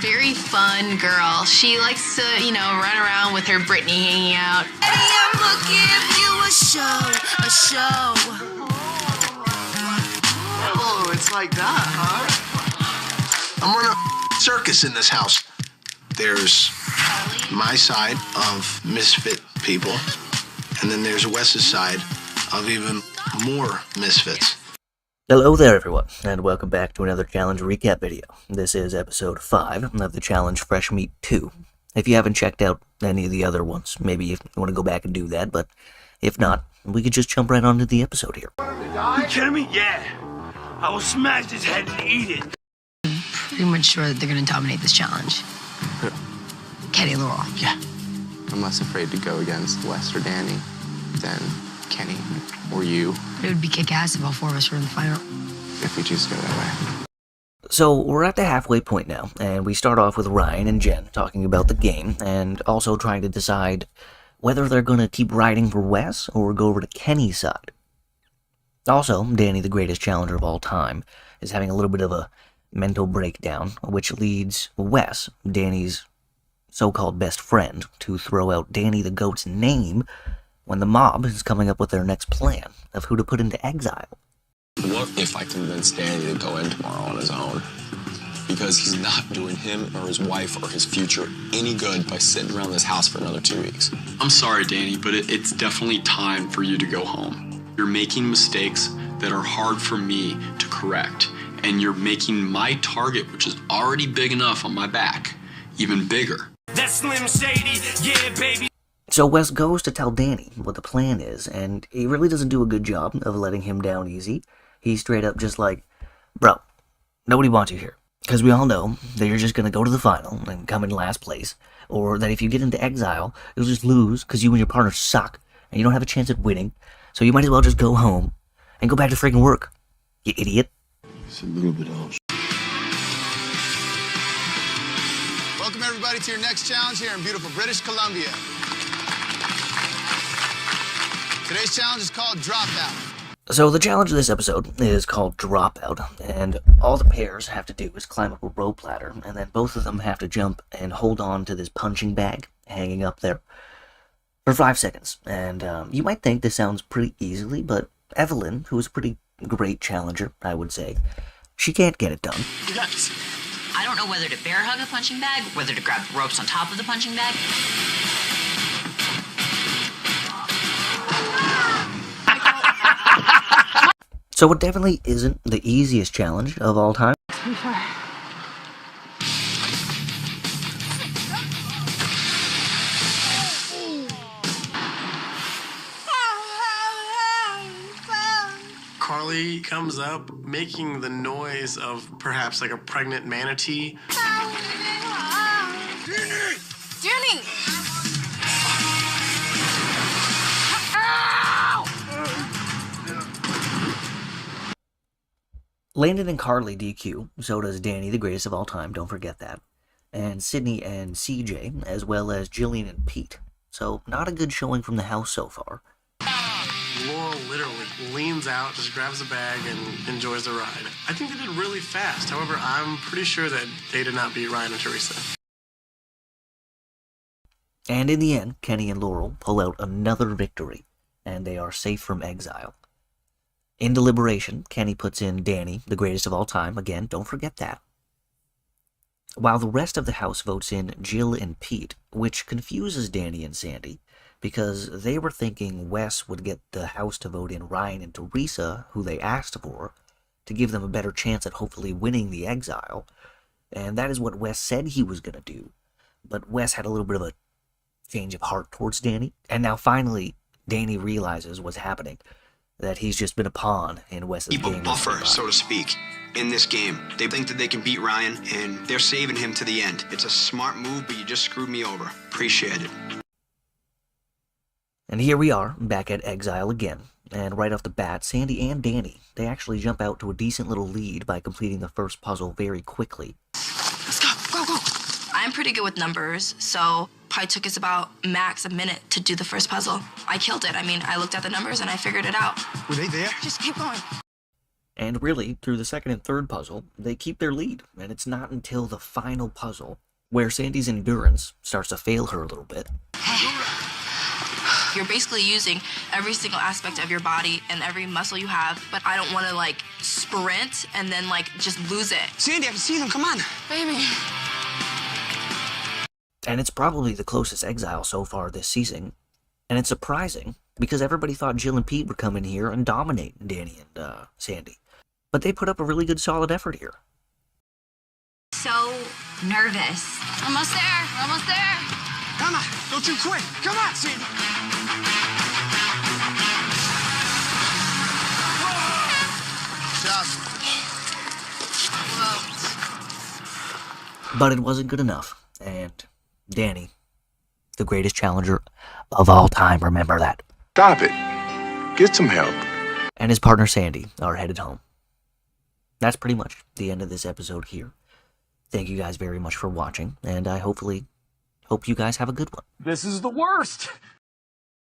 very fun girl. She likes to, run around with her Britney hanging out. I'm gonna give you a show. Oh, it's like that, huh? I'm running a circus in this house. There's my side of misfit people, and then there's Wes's side of even more misfits. Hello there everyone, and welcome back to another challenge recap video. This is episode 5 of the challenge Fresh Meat 2. If you haven't checked out any of the other ones, maybe you want to go back and do that, but if not, we could just jump right onto the episode here. You kidding me? Yeah. I will smash his head and eat it. Pretty much sure that they're going to dominate this challenge. Kenny and Laurel. Yeah. I'm less afraid to go against Wes or Danny than Kenny or you. It would be kick-ass if all 4 of us were in the final. If we choose to go that way. So, we're at the halfway point now, and we start off with Ryan and Jen talking about the game, and also trying to decide whether they're going to keep riding for Wes or go over to Kenny's side. Also, Danny, the greatest challenger of all time, is having a little bit of a mental breakdown, which leads Wes, Danny's so-called best friend, to throw out Danny the Goat's name when the mob is coming up with their next plan of who to put into exile. What if I convince Danny to go in tomorrow on his own? Because he's not doing him or his wife or his future any good by sitting around this house for another 2 weeks. I'm sorry, Danny, but it's definitely time for you to go home. You're making mistakes that are hard for me to correct, and you're making my target, which is already big enough on my back, even bigger. That's Slim Shady, yeah, baby. So Wes goes to tell Danny what the plan is, and he really doesn't do a good job of letting him down easy. He's straight up just like, bro, nobody wants you here. Because we all know that you're just going to go to the final and come in last place, or that if you get into exile, you'll just lose because you and your partner suck, and you don't have a chance at winning, so you might as well just go home and go back to freaking work, you idiot. It's a little bit off. Welcome everybody to your next challenge here in beautiful British Columbia. Today's challenge is called Dropout. So the challenge of this episode is called Dropout, and all the pairs have to do is climb up a rope ladder, and then both of them have to jump and hold on to this punching bag hanging up there for 5 seconds. And you might think this sounds pretty easily, but Evelyn, who is a pretty great challenger, I would say, she can't get it done. Guys, I don't know whether to bear hug a punching bag, whether to grab the ropes on top of the punching bag. So it definitely isn't the easiest challenge of all time. Carly comes up making the noise of perhaps like a pregnant manatee. Danny! Landon and Carly DQ, so does Danny, the greatest of all time, don't forget that. And Sydney and CJ, as well as Jillian and Pete. So, not a good showing from the house so far. Laurel literally leans out, just grabs a bag, and enjoys the ride. I think they did really fast. However, I'm pretty sure that they did not beat Ryan and Teresa. And in the end, Kenny and Laurel pull out another victory, and they are safe from exile. In Deliberation, Kenny puts in Danny, the greatest of all time. Again, don't forget that. While the rest of the house votes in Jill and Pete, which confuses Danny and Sandy, because they were thinking Wes would get the house to vote in Ryan and Teresa, who they asked for, to give them a better chance at hopefully winning the exile. And that is what Wes said he was going to do. But Wes had a little bit of a change of heart towards Danny. And now finally, Danny realizes what's happening. That he's just been a pawn in Wes's game. Keep a buffer, so to speak, in this game. They think that they can beat Ryan, and they're saving him to the end. It's a smart move, but you just screwed me over. Appreciate it. And here we are, back at Exile again. And right off the bat, Sandy and Danny, they actually jump out to a decent little lead by completing the first puzzle very quickly. Let's go, go, go. I'm pretty good with numbers, so probably took us about max a minute to do the first puzzle. I killed it. I mean, I looked at the numbers and I figured it out. Were they there? Just keep going. And really, through the second and third puzzle, they keep their lead, and it's not until the final puzzle where Sandy's endurance starts to fail her a little bit. You're basically using every single aspect of your body and every muscle you have, but I don't want to, like, sprint and then, like, just lose it. Sandy, I can see them. Come on. Baby. And it's probably the closest Exile so far this season, and it's surprising, because everybody thought Jill and Pete would come in here and dominate Danny and Sandy. But they put up a really good solid effort here. So nervous. Almost there. We're almost there. Come on. Don't you quit. Come on, Sandy. But it wasn't good enough, and Danny, the greatest challenger of all time, remember that. Stop it. Get some help. And his partner Sandy are headed home. That's pretty much the end of this episode here. Thank you guys very much for watching, and I hope you guys have a good one. This is the worst.